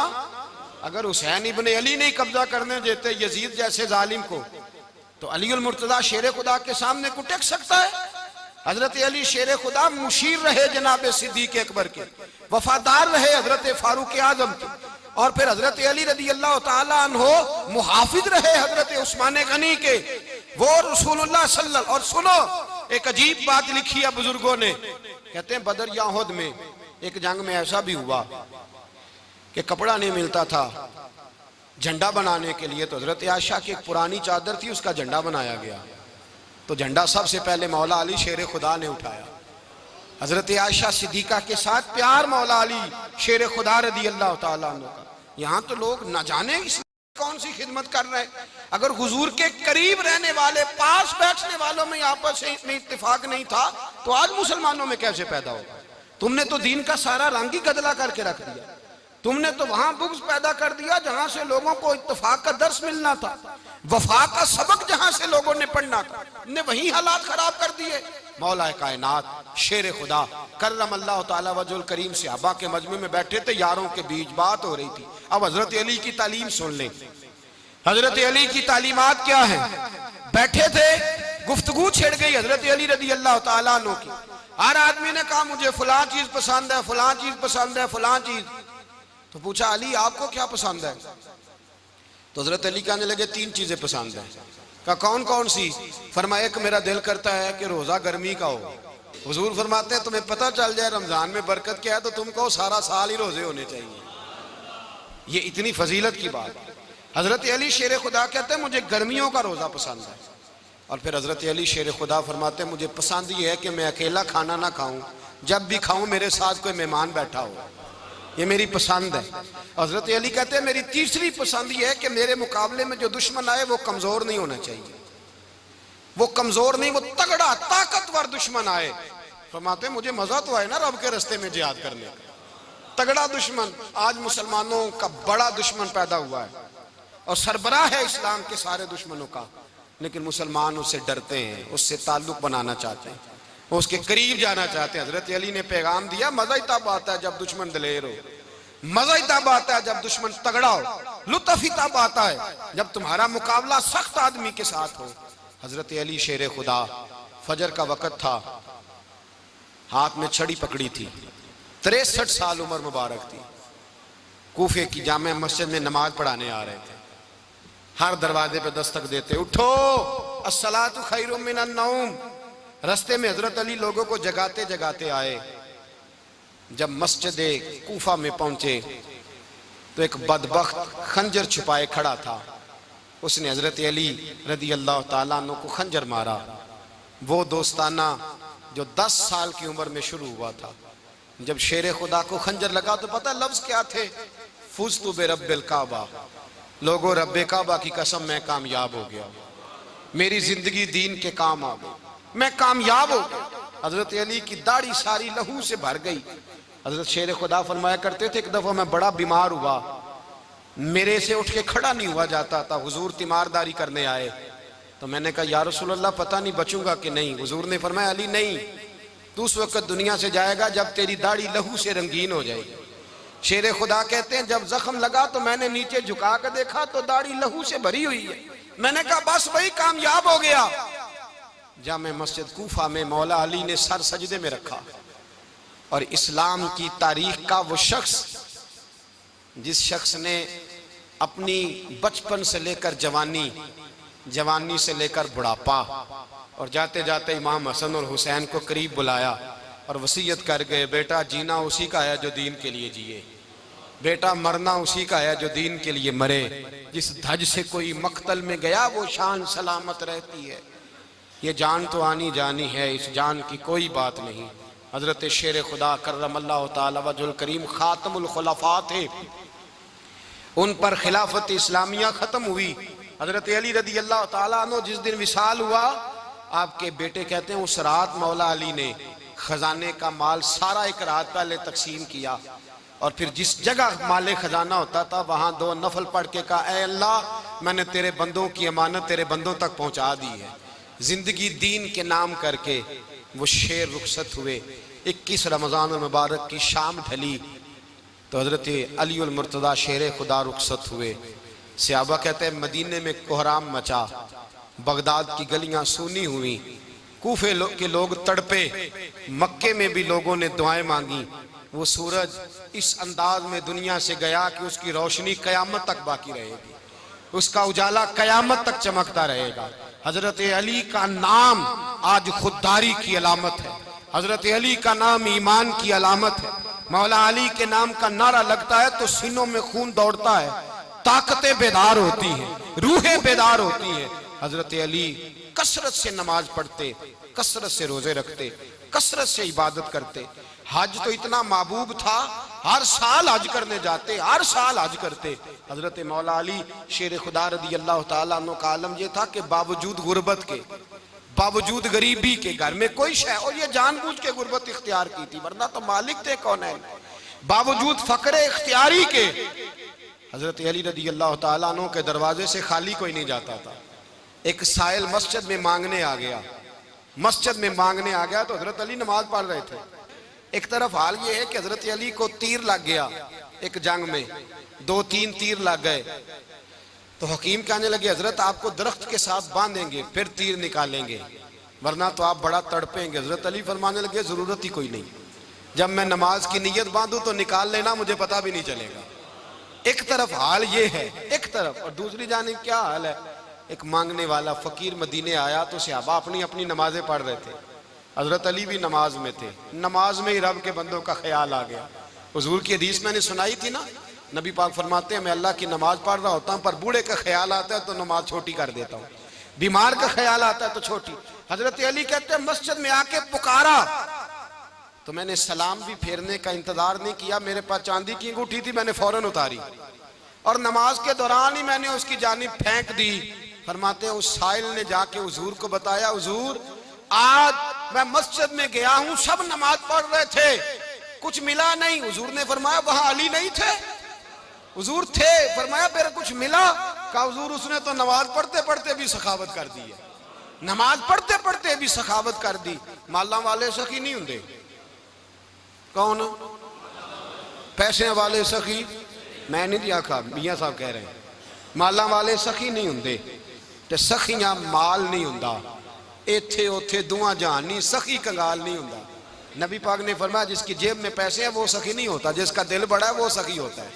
अगर हुसैन इब्ने अली नहीं कब्जा करने देते यजीद जैसे जालिम को तो अली उल मुर्तजा शेर खुदा के सामने को टेक सकता है? हजरत अली शेर खुदा मुशीर रहे जनाब सिद्दीक अकबर के, वफादार रहे हजरत फारूक आजम के, और फिर हजरत अली रदी अल्लाह ताला अन्हो मुहाफिज रहे हजरत उस्मान गनी के, वो रसूलुल्लाह सल्लल्लाहु। और सुनो एक अजीब बात लिखी है बुजुर्गों ने, कहते हैं बदर या उहद में एक जंग में ऐसा भी हुआ कि कपड़ा नहीं मिलता था झंडा बनाने के लिए, तो हजरत आयशा की एक पुरानी चादर थी उसका झंडा बनाया गया। तो झंडा सबसे पहले मौला अली शेर खुदा ने उठाया। हजरत आयशा सिद्दीका के साथ प्यार मौला अली शेर खुदा रदी अल्लाह ताला अन्हु का। यहाँ तो लोग न जाने इस कौन सी खिदमत कर रहे हैं। अगर हुजूर के करीब रहने वाले पास बैठने वालों में आपस में इत्तेफाक नहीं था तो आज मुसलमानों में कैसे पैदा होगा? तुमने तो दीन का सारा रंग ही गदला करके रख दिया, तुमने तो वहां बुग़्ज़ पैदा कर दिया जहां से लोगों को इत्तेफाक का दर्स मिलना था, वफा का सबक जहां से लोगों ने पढ़ना था, ने वही हालात खराब कर दिए। मौला कायनात शेर खुदा करम अल्लाह ताला वजुल करीम सहाबा के मजमे में बैठे थे, यारों के बीच बात हो रही थी। अब हजरत अली की तालीम सुन ले, हजरत अली की तालीमात क्या है? बैठे थे गुफ्तगू छिड़ गई हजरत अली रदी अल्लाह ताला अन्हु की। हर आदमी ने कहा मुझे फलां चीज पसंद है, फलां चीज पसंद है, फलां चीज। तो पूछा अली आपको क्या पसंद है? तो हजरत अली कहने लगे 3 चीजें पसंद है। कहा कौन कौन सी? फरमाया एक मेरा दिल करता है कि रोजा गर्मी का हो। हुजूर फरमाते हैं तुम्हें पता चल जाए रमजान में बरकत क्या है तो तुम कहो सारा साल ही रोजे होने चाहिए। ये इतनी फजीलत की बात। हजरत अली शेर खुदा कहते हैं मुझे गर्मियों का रोजा पसंद है। और फिर हजरत अली शेर खुदा फरमाते हैं मुझे पसंद ये है कि मैं अकेला खाना ना खाऊं, जब भी खाऊं मेरे साथ कोई मेहमान बैठा हो, ये मेरी पसंद है। हजरत अली कहते हैं मेरी तीसरी पसंद ये है कि मेरे मुकाबले में जो दुश्मन आए वो कमजोर नहीं होना चाहिए, वो कमजोर नहीं, वो तगड़ा ताकतवर दुश्मन आए। फरमाते मुझे मजा तो आए ना रब के रास्ते में जिहाद करने का, तगड़ा दुश्मन। आज मुसलमानों का बड़ा दुश्मन पैदा हुआ है और सरबराह है इस्लाम के सारे दुश्मनों का, लेकिन मुसलमान उससे डरते हैं, उससे ताल्लुक बनाना चाहते हैं, उसके करीब जाना चाहते हैं। हजरत अली ने पैगाम दिया मजा ही तब आता है जब दुश्मन दलेर हो, मजा ही तब आता है जब दुश्मन तगड़ा हो, लुत्फ ही तब आता है जब तुम्हारा मुकाबला सख्त आदमी के साथ हो। हजरत अली शेर खुदा, फजर का वक़्त था, हाथ में छड़ी पकड़ी थी, 63 साल उम्र मुबारक थी। कूफे की जामे मस्जिद में नमाज पढ़ाने आ रहे थे। हर दरवाजे पे दस्तक देते उठो अस्सलातु खैरुम मिनन नौम। रास्ते में हजरत अली लोगों को जगाते जगाते आए। जब मस्जिद कूफा में पहुंचे तो एक बदबख्त खंजर छुपाए खड़ा था। उसने हजरत अली रदी अल्लाह ताला अन्हु को खंजर मारा। वो दोस्ताना जो 10 साल की उम्र में शुरू हुआ था। जब शेर खुदा को खंजर लगा तो पता लफ्ज क्या थे? फुज़्तु बिरब्बिल काबा, लोगों रब्बे काबा की कसम मैं कामयाब हो गया, मेरी जिंदगी दीन के काम आ गई, मैं कामयाब हो गया। हजरत अली की दाढ़ी सारी लहू से भर गई। हजरत शेर खुदा फरमाया करते थे एक दफा मैं बड़ा बीमार हुआ, मेरे से उठ के खड़ा नहीं हुआ जाता था। हुजूर तीमारदारी करने आए तो मैंने कहा या रसूल अल्लाह पता नहीं बचूंगा कि नहीं। हुजूर ने फरमाया अली नहीं, तू उस वक्त दुनिया से जाएगा जब तेरी दाढ़ी लहू से रंगीन हो जाएगी। शेर खुदा कहते हैं जब जख्म लगा तो मैंने नीचे झुका कर देखा तो दाढ़ी लहू से भरी हुई है। मैंने कहा बस वही कामयाब हो गया। जामे मस्जिद कूफा में मौला अली ने सर सजदे में रखा और इस्लाम की तारीख का वो शख्स जिस शख्स ने अपनी बचपन से लेकर जवानी, जवानी से लेकर बुढ़ापा और जाते जाते इमाम हसन और हुसैन को करीब बुलाया और वसीयत कर गए बेटा जीना उसी का है जो दीन के लिए जिए, बेटा मरना उसी का है जो दीन के लिए मरे। जिस धज से कोई मक्तल में गया वो शान सलामत रहती है। ये जान तो आनी जानी है, इस जान की कोई बात नहीं। हजरत शेर खुदा करमल्लाहु ताला वजहुल करीम खातमुल खुलफा थे, उन पर खिलाफत इस्लामिया खत्म हुई। हजरत अली रदी अल्लाह ताला अन्हु जिस दिन विसाल हुआ, आपके बेटे कहते हैं उस रात मौला अली ने खजाने का माल सारा एक रात पहले तकसीम किया और फिर जिस जगह माले खजाना होता था वहां 2 नफल पढ़ के कहा ऐ अल्लाह मैंने तेरे बंदों की अमानत तेरे बंदों तक पहुंचा दी है। जिंदगी दीन के नाम करके वो शेर रुखसत हुए। 21 रमजान मुबारक की शाम ढली तो हजरत अली उल मुर्तदा शेर खुदा रुखसत हुए। सहाबा कहते हैं मदीने में कोहराम मचा, बगदाद की गलियां सूनी हुई, कूफे के लोग तड़पे, मक्के में भी लोगों ने दुआएं मांगी। वो सूरज इस अंदाज में दुनिया से गया कि उसकी रोशनी कयामत तक बाकी रहेगी, उसका उजाला कयामत तक चमकता रहेगा। हजरत अली का नाम आज खुददारी की अलामत है, हजरत अली का नाम ईमान की अलामत है। मौला अली के नाम का नारा लगता है तो सीनों में खून दौड़ता है, ताकतें बेदार होती हैं, रूहें बेदार होती हैं। हजरत अली कसरत से नमाज पढ़ते, कसरत से रोजे रखते, कसरत से इबादत करते। हज तो इतना महबूब था, हर साल हज करने जाते, हर साल हज करते। हजरत मौला अली शेर खुदा रदी अल्लाह ताला अन्हु का आलम यह था कि बावजूद गुर्बत के, बावजूद गरीबी के, घर में कोई शय, और ये जानबूझ के गुर्बत इख्तियार की थी वरना तो मालिक थे कौन है। बावजूद फकरे इख्तियारी के हजरत अली रदी अल्लाह ताला अन्हु के दरवाजे से खाली कोई नहीं जाता था। एक साइल मस्जिद में मांगने आ गया, मस्जिद में मांगने आ गया तो हजरत अली नमाज पढ़ रहे थे। एक तरफ हाल ये है कि हजरत अली को तीर लग गया, एक जंग में 2-3 तीर लग गए। तो हकीम कहने लगे हजरत आपको दरख्त के साथ बांधेंगे फिर तीर निकालेंगे, वरना तो आप बड़ा तड़पेंगे। हजरत अली फरमाने लगे जरूरत ही कोई नहीं, जब मैं नमाज की नीयत बांधू तो निकाल लेना, मुझे पता भी नहीं चलेगा। एक तरफ हाल ये है, एक तरफ, और दूसरी जानिब क्या हाल है, एक मांगने वाला फकीर मदीने आया तो सहाबा अपनी अपनी नमाजें पढ़ रहे थे, हजरत अली भी नमाज में थे। नमाज में ही रब के बंदों का ख्याल आ गया। हुजूर की हदीस मैंने सुनाई थी ना, नबी पाक फरमाते हैं मैं अल्लाह की नमाज पढ़ रहा होता हूँ पर बूढ़े का ख्याल आता है तो नमाज छोटी कर देता हूँ, बीमार का ख्याल आता है तो छोटी। हजरत अली कहते हैं मस्जिद में आके पुकारा तो मैंने सलाम भी फेरने का इंतजार नहीं किया, मेरे पास चांदी की अंगूठी थी, मैंने फौरन उतारी और नमाज के दौरान ही मैंने उसकी जानिब फेंक दी। फरमाते हैं उस साइल ने जाके हुजूर को बताया, हुजूर आज मैं मस्जिद में गया हूं, सब नमाज पढ़ रहे थे, कुछ मिला नहीं। हुजूर ने फरमाया वहां अली नहीं थे? हुजूर थे। फरमाया फिर कुछ मिला? कहा हुजूर उसने तो नमाज पढ़ते पढ़ते भी सखावत कर दी है, नमाज पढ़ते पढ़ते भी सखावत कर दी। माला वाले सखी नहीं होंगे? कौन? पैसे वाले सखी? मैं नहीं आखा, मियां साहब कह रहे हैं माला वाले सखी नहीं होंगे, ते सखियां माल नहीं होंदा, इथे उथे दुआ जहान नहीं, सखी कंगाल नहीं होंदा। नबी पाक ने फरमाया जिसकी जेब में पैसे हैं वो सखी नहीं होता, जिसका दिल बड़ा है वो सखी होता है।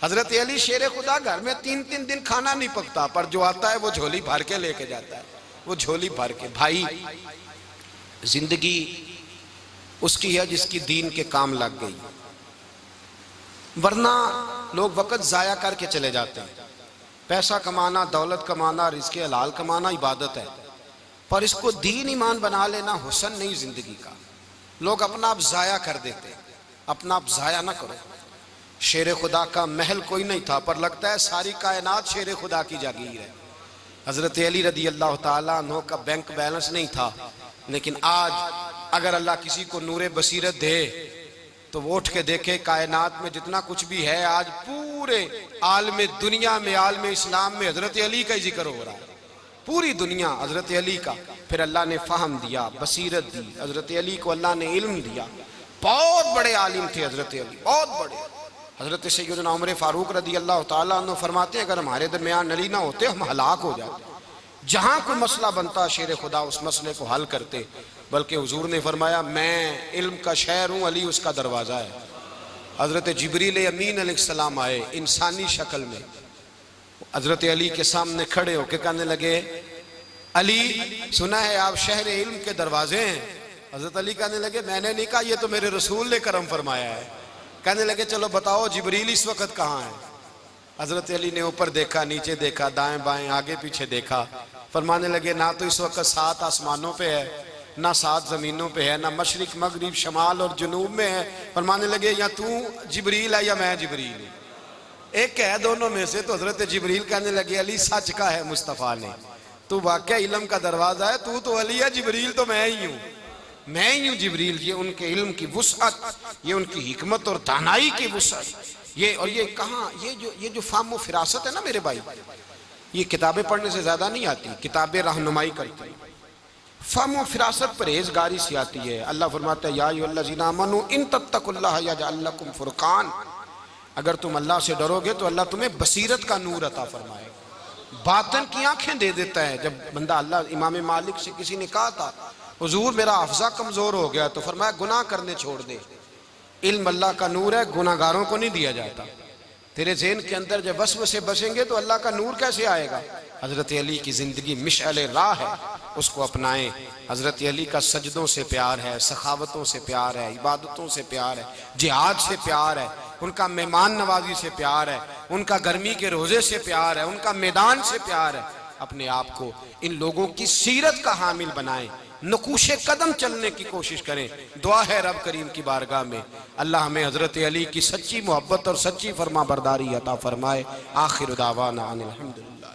हजरत अली शेर खुदा घर में 3-3 दिन खाना नहीं पकता, पर जो आता है वो झोली भर के लेके जाता है, वो झोली भर के। भाई जिंदगी उसकी है जिसकी दीन के काम लग गई, वरना लोग वक्त जाया करके चले जाते हैं। पैसा कमाना, दौलत कमाना, रिज़्क़े हलाल कमाना इबादत है, पर इसको दीन ईमान बना लेना हुस्न नहीं जिंदगी का। लोग अपना आप जाया कर देते, अपना आप जाया ना करो। शेर खुदा का महल कोई नहीं था, पर लगता है सारी कायनात शेर खुदा की जागीर है। हजरत अली रदी अल्लाह ताला अन्हु का बैंक बैलेंस नहीं था, लेकिन आज अगर अल्लाह किसी को नूरे बसीरत दे तो वो उठ के देखे कायनात में जितना कुछ भी है, आज पूरे आलम दुनिया में, आलम इस्लाम में हजरत अली का ही जिक्र हो रहा है, पूरी दुनिया हजरत अली का। फिर अल्लाह ने फ़हम दिया, बसीरत दी, हजरत अली को अल्लाह ने इल्म दिया। बहुत बड़े आलिम थे हजरत अली, बहुत बड़े। हजरत सैयदना उमर फारूक रदी अल्लाह ताला अन्हु फरमाते हैं अगर हमारे दरमियान अली ना होते हम हलाक हो जाते। जहां कोई मसला बनता शेर खुदा उस मसले को हल करते, बल्कि हुजूर ने फरमाया मैं इल्म का शहर हूँ, अली उसका दरवाज़ा है। हजरत जिब्रील अमीन अलैहिस्सलाम आए इंसानी शक्ल में, हजरत अली के सामने खड़े होकर कहने लगे अली सुना है आप शहर इल्म के दरवाजे हैं। हजरत अली कहने लगे मैंने नहीं कहा, ये तो मेरे रसूल ने करम फरमाया है। कहने लगे चलो बताओ जिब्रील इस वक्त कहाँ है? हजरत अली ने ऊपर देखा, नीचे देखा, दाएं बाएं आगे पीछे देखा। फरमाने लगे ना तो इस वक्त 7 आसमानों पे है, ना 7 जमीनों पे है, ना मशरिक मगरिब शमाल और जुनूब में है। फरमाने लगे या तू जिब्रील है या मैं जिब्रील हूँ, एक है दोनों में से। तो हजरत जिब्रील कहने लगे अली सच का है मुस्तफ़ा ने, तू वाकई इल्म का दरवाजा है, तू तो अली है, जिब्रील तो मैं ही हूँ, मैं ही हूँ जिब्रील। ये उनके इल्म की वुसअत, ये उनकी हिकमत और दानाई की वुसअत, ये और ये कहाँ ये जो फाहम फिरासत है ना मेरे भाई, ये किताबें पढ़ने से ज्यादा नहीं आती, किताबें रहनुमाई करती हैं। फाहम फिरासत परहेजगारी से आती है। अल्लाह फरमाता है या अय्युहल्लज़ीना आमनू इन तत्तकुल्लाह यजअल लकुम फुरकान, अगर तुम अल्लाह से डरोगे तो अल्लाह तुम्हें बसीरत का नूर अता फरमाएगा, बातन की आंखें दे देता है। जब बंदा अल्लाह इमाम मालिक से किसी ने कहा था हुजूर मेरा हफ्ज़ा कमजोर हो गया, तो फरमाया गुनाह करने छोड़ दे, इल्म अल्लाह का नूर है, गुनाहगारों को नहीं दिया जाता। तेरे ज़हन के अंदर जब वसवसे बसेंगे तो अल्लाह का नूर कैसे आएगा? हजरत अली की जिंदगी मिशअल राह है, उसको अपनाएं। हजरत अली का सजदों से प्यार है, सखावतों से प्यार है, इबादतों से प्यार है, जिहाद से प्यार है, उनका मेहमान नवाजी से प्यार है, उनका गर्मी के रोजे से प्यार है, उनका मैदान से प्यार है। अपने आप को इन लोगों की सीरत का हामिल बनाएं, नकूशे कदम चलने की कोशिश करें। दुआ है रब करीम की बारगाह में अल्लाह हमें हजरत अली की सच्ची मोहब्बत और सच्ची फरमा बरदारी अता फरमाए। आखिर दावाना अनिल हम्दुलिल्लाह।